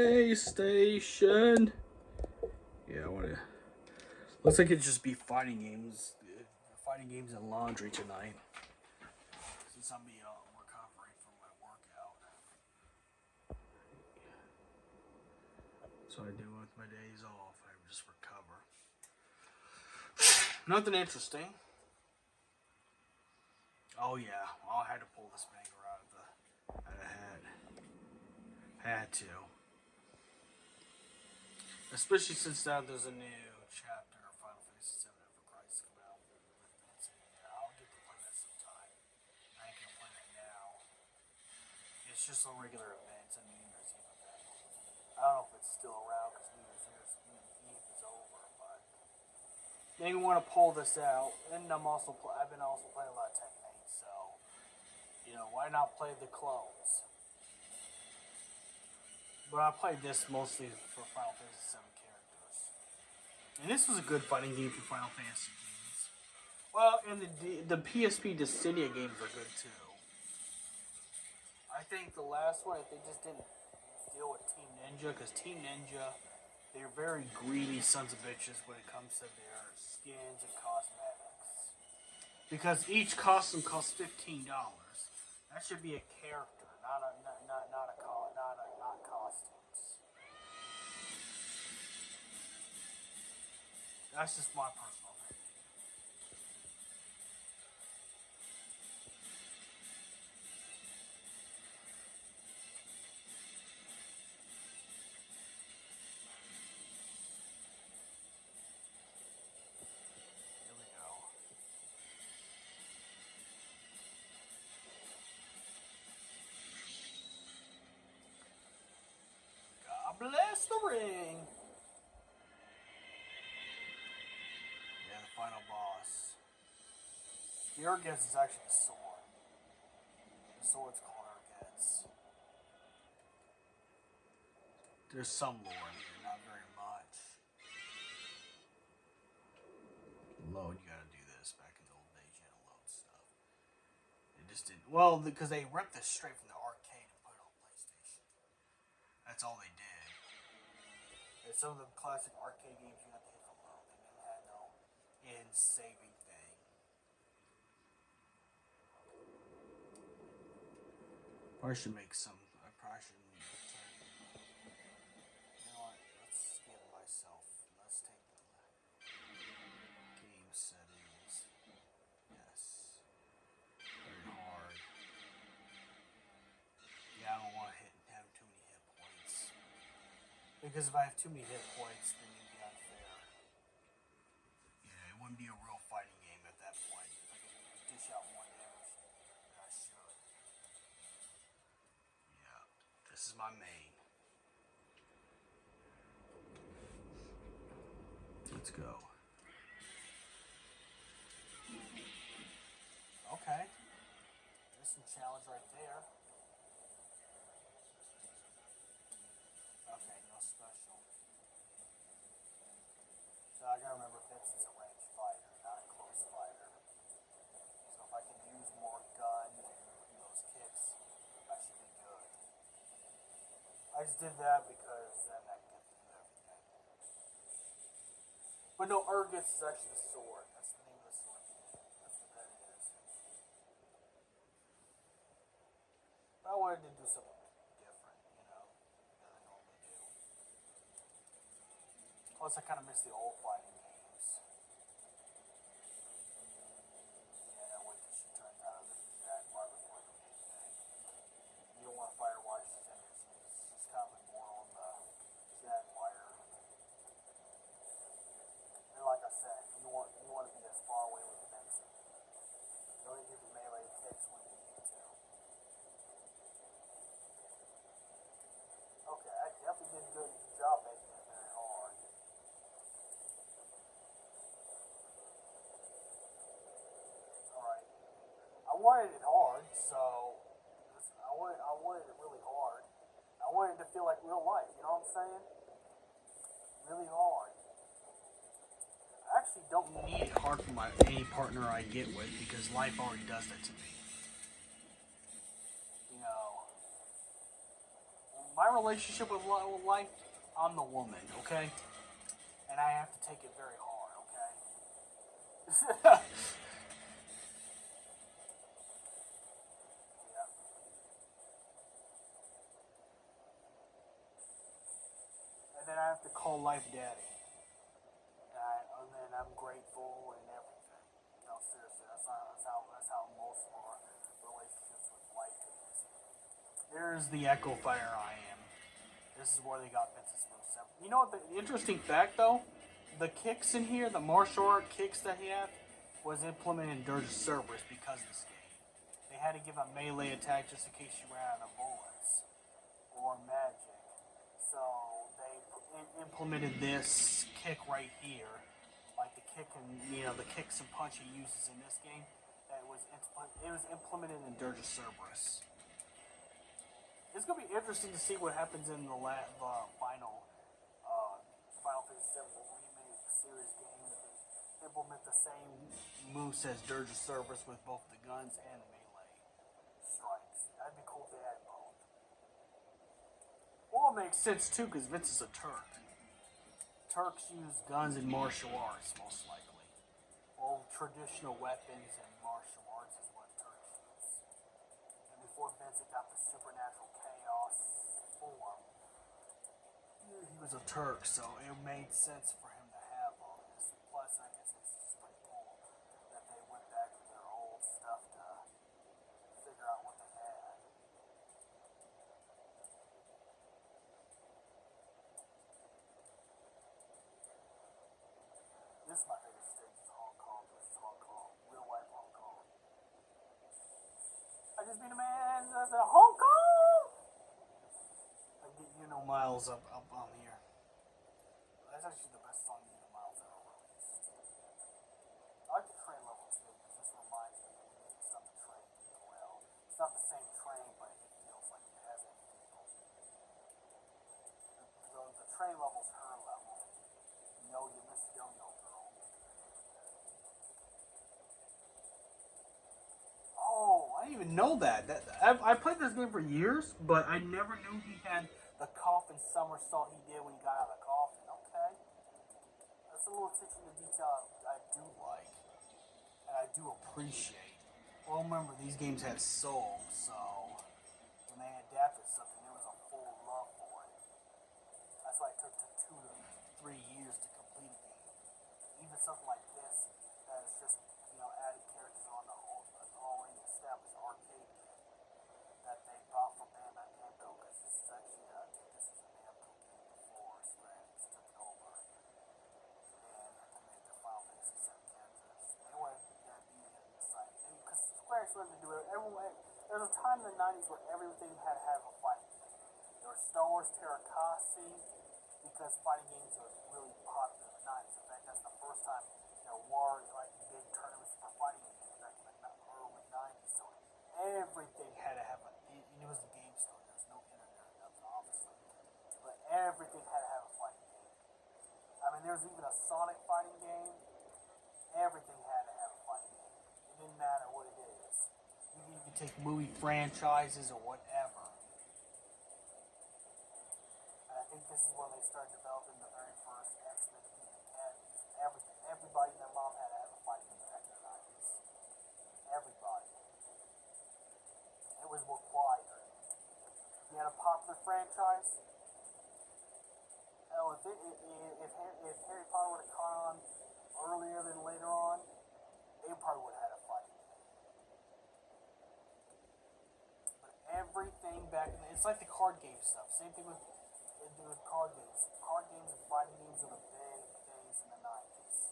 PlayStation. Yeah, I wanna. Looks like it'd just be fighting games. Fighting games and laundry tonight. Since I'm recovering from my workout. So I do with my days off. I just recover. Nothing interesting. Oh yeah, I had to pull this banger out of the hat. Had to. Especially since now there's a new chapter of Final Fantasy VII Ever Christ come out with Vincent in there. I'll get to play that sometime. I ain't gonna play that now. It's just a regular event. It's a New Year's Eve event. I don't know if it's still around because New Year's Eve is over, but maybe want to pull this out. And I've been also playing a lot of Tekken 8, so why not play the clones? But I played this mostly for Final Fantasy VII characters. And this was a good fighting game for Final Fantasy games. Well, and the PSP Dissidia games are good too. I think the last one, if they just didn't deal with Team Ninja, because Team Ninja, they're very greedy sons of bitches when it comes to their skins and cosmetics. Because each costume costs $15. That should be a character, not costumes. That's just my personal opinion. Here we go. Godbless the ring. Yeah, the final boss. The Ehrgiez is actually the sword. The sword's called Ehrgiez. There's some lore here, not very much. Load, you gotta do this. Back in the old days, you had to load stuff. It just didn't. Well, because they ripped this straight from the arcade and put it on PlayStation. That's all they did. And some of the classic arcade games, you have to hit the load. They didn't have no in saving thing. Probably should make some. I probably should. You know what? Let's skip myself. Let's take the game settings. Yes. Very hard. Yeah, I don't want to have too many hit points. Because if I have too many hit points, then it'd be unfair. Yeah, it wouldn't be a real fighting game at that point. If I could dish out more damage than I should. Yeah, this is my main. Let's go. Okay. There's some challenge right there. Okay, no special. So I gotta remember Vincent's a ranged fighter, not a close fighter. So if I can use more gun and those kicks, I should be good. I just did that because then I get to do everything. But no, Ehrgiez is actually the sword. That's the name of the sword. That's what that is. But I wanted to do something different, than I normally do. Plus, I kind of miss the old fighting games. Yeah, wait till she turns out of that part before I do anything. You don't want to fight her while she's in there. She's kind of more on the Jaguar. And like I said, you want to be as far away with Vincent. You only give the melee kicks when you need to. Okay, I definitely did a good job making it very hard. Alright. I wanted it hard, so I wanted it really hard. I wanted it to feel like real life, you know what I'm saying? Really hard. I actually don't need it hard for any partner I get with because life already does that to me. My relationship with life, I'm the woman, okay? And I have to take it very hard, okay? Yeah. And then I have to call life daddy. And then I'm grateful and everything. No, seriously, that's how most of our relationships with life is. There's the Echo Fire I am. This is where they got Vincent's moveset. You know what? The interesting fact, though, the kicks in here, the martial art kicks that he had, was implemented in Dirge Cerberus because of this game. They had to give a melee attack just in case you ran out of bullets or magic. So they implemented this kick right here, like the kick and the kicks and punch he uses in this game. That was implemented in Dirge Cerberus. It's gonna be interesting to see what happens in the final Final Fantasy VII remake series game. If they implement the same moves as Dirge of Cerberus with both the guns and melee strikes. That'd be cool if they had both. Well, it makes sense too because Vince is a Turk. Turks use guns and martial arts most likely. Well, traditional weapons and martial arts is what Turks use. And before Vincent got the supernatural chaos form, he was a Turk, so it made sense for him to have all this. Plus, I guess it's just pretty cool that they went back to their old stuff to figure out what they had. This is my favorite stage is Hong Kong. This is Hong Kong. Real life Hong Kong. I just beat a man that's a Hong Kong! I get Miles up on here. That's actually the best song Miles ever released. I like the train level too, because this reminds me of when it's not the train well. It's not the same train, but it feels like it has a feel. The train level's her level. You miss Yo-Yo Girl. Oh, I didn't even know that. I played this game for years, but I never knew he had the coffin somersault he did when he got out of the coffin. Okay, that's a little attention to detail I do like and I do appreciate. Well, remember these games had soul, so when they adapted something, there was a full love for it. That's why it took 2 to 3 years to complete a game. Even something like this, that is just added characters on the already established arcade game that they bought from Bandai Namco, because this is actually I think this is a Namco game before Square Enix took it over and made the Final Fantasy VII characters. They wanted that to be inside, because Square Enix wanted to do it. Everyone, there was a time in the '90s where everything had to have a fighting game. There was Star Wars Terrakasi, because fighting games were really popular in the '90s. In fact, that's the first time there were like big tournaments for fighting games back in the early '90s. So everything had to have it was a game store. There was no internet or nothing, obviously, but everything had to have a fighting game. I mean, there was even a Sonic fighting game. Everything had to have a fighting game. It didn't matter what it is. You could take movie franchises or whatever. And I think this is when they started developing the very first X-Men Mutant Academies. Everybody and their mom had to have a fighting game back in the '90s. Everybody. It was required. You had a popular franchise. Hell, if Harry Potter would have caught on earlier than later on, they probably would have had a fighting game. But everything back then, it's like the card game stuff. Same thing with card games. Card games and fighting games are the big things in the '90s,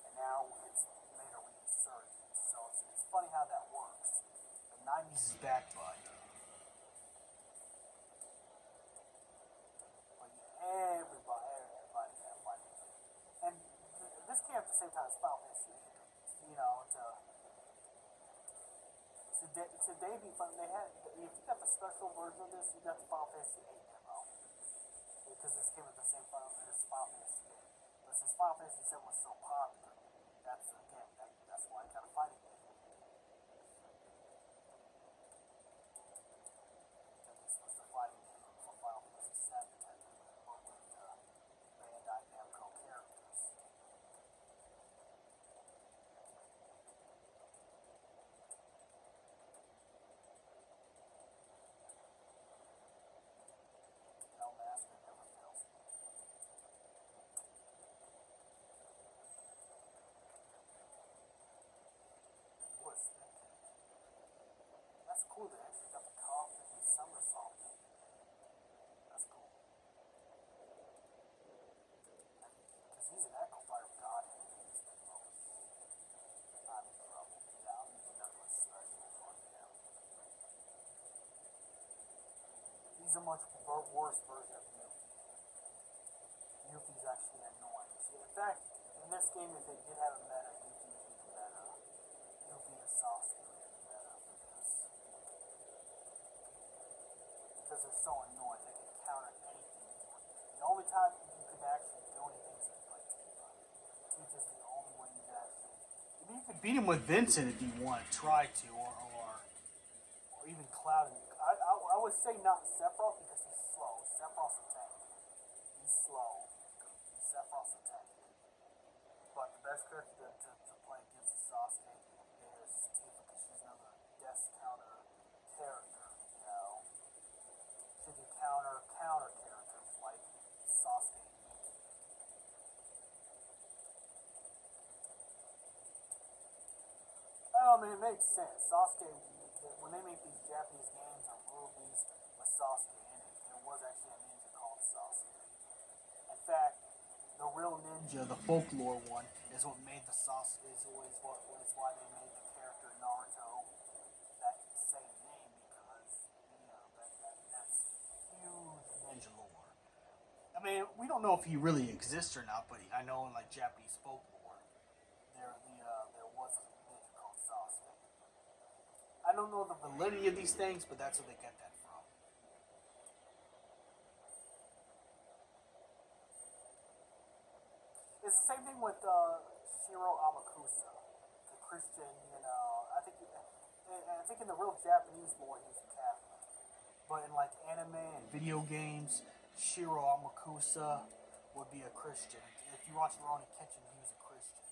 and now it's made a resurgence. So it's funny how that works. The '90s is back, bud. But yeah, everybody had a fighting game, and this came at the same time as Final Fantasy VIII. To debut, they had if you got the special version of this, you got the Final Fantasy VIII demo. Because this came with the same Final Fantasy VIII. But since Final Fantasy VII was so popular, that's why I got a fighting game. And this was the fighting game for Final Fantasy. She's a much worse version of Yuffie. Yuffie's actually annoying. In fact, in this game, if they did have a meta, Yuffie would be the meta. Yuffie and Sasuke would be the meta for this. Because they're so annoying, they can counter anything you want. The only time you can actually do anything is if you play Tifa. Tifa's the only way you can actually... I mean, you can beat him with Vincent if you want to try to, or even Cloud. I would say not Sephiroth because he's slow. Sephiroth's a tank. He's slow. Sephiroth's a tank. But the best character to play against Sasuke is Tifa because she's another death counter character, you know. She can counter characters like Sasuke and Yuki. I mean, it makes sense. Sasuke, when they make these Japanese games or movies with Sasuke in it, there was actually a ninja called Sasuke. In fact, the real ninja, the folklore one, is what made the Sasuke, is why they made the character Naruto that same name because, you know, that's huge ninja lore. I mean, we don't know if he really exists or not, but I know in like Japanese folklore, there was a ninja called Sasuke. I don't know the validity of these things, but that's where they get that from. It's the same thing with Shiro Amakusa, the Christian. You know, I think in the real Japanese lore he's a Catholic, but in like anime and video games, Shiro Amakusa would be a Christian. If you watch Rurouni Kenshin, he was a Christian.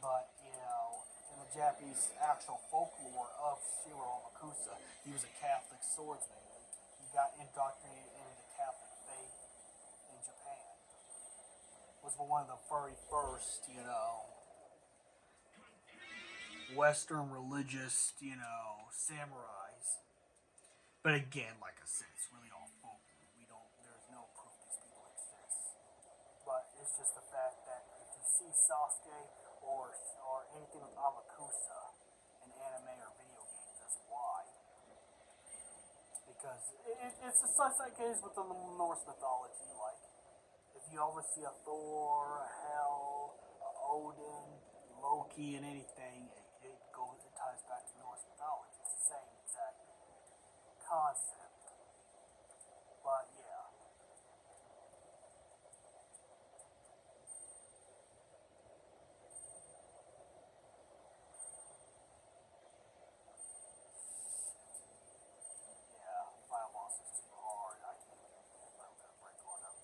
But you know, in the Japanese actual folklore of Shiro Amakusa, he was a Catholic swordsman. He got indoctrinated into the Catholic faith in Japan. Was one of the very first, you know, Western religious, you know, samurais. But again, like I said, it's really all folklore. There's no proof these people exist. But it's just the fact that if you see Sasuke or anything with Amakusa in anime or video games, that's why. Because it's the such like it is with the Norse mythology, like if you ever see a Thor, a Hel, a Odin, Loki, and anything, it ties back to Norse mythology. It's the same exact concept. But yeah. Yeah, Final Boss is too hard. I can't even I'm gonna break on him.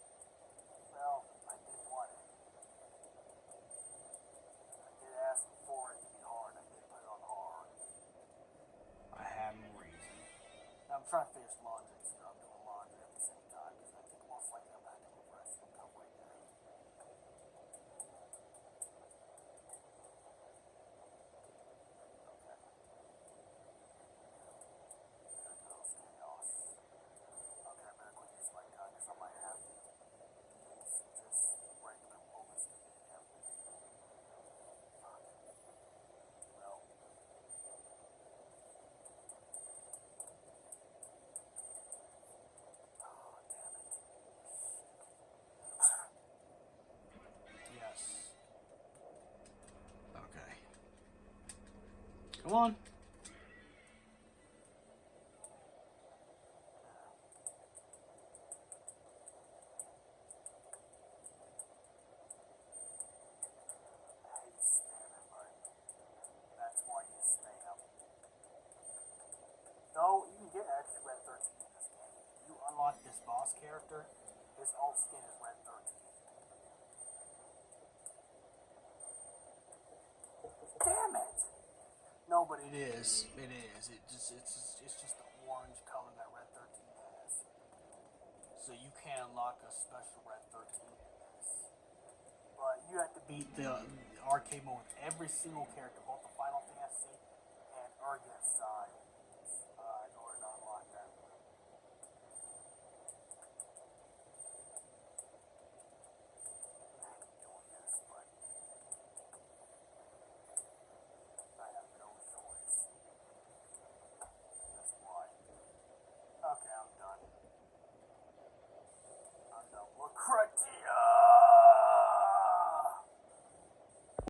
Well, I did want it. I did ask for it to be hard. I did put it on hard. I had no reason. Now, I'm trying to finish laundry, so I'm doing laundry at the same time because I think most likely I'm going to do the rest of the cup right now. Okay. Here goes chaos. Okay, I better quit using my gun because I might have to use just regular bullets to hit him. Fuck. Well. Oh, damn it. Yes. Okay. Come on. I hate spamming, but that's why you spam. Though you can get actually red 13 in this game. If you unlock this boss character, his alt skin is red 13. Damn it! No, but it is. It is. It's just the orange color that red 13 has. So you can unlock a special red 13 in this. But you have to beat the arcade mode with every single character, both the Final Fantasy and Ehrgiez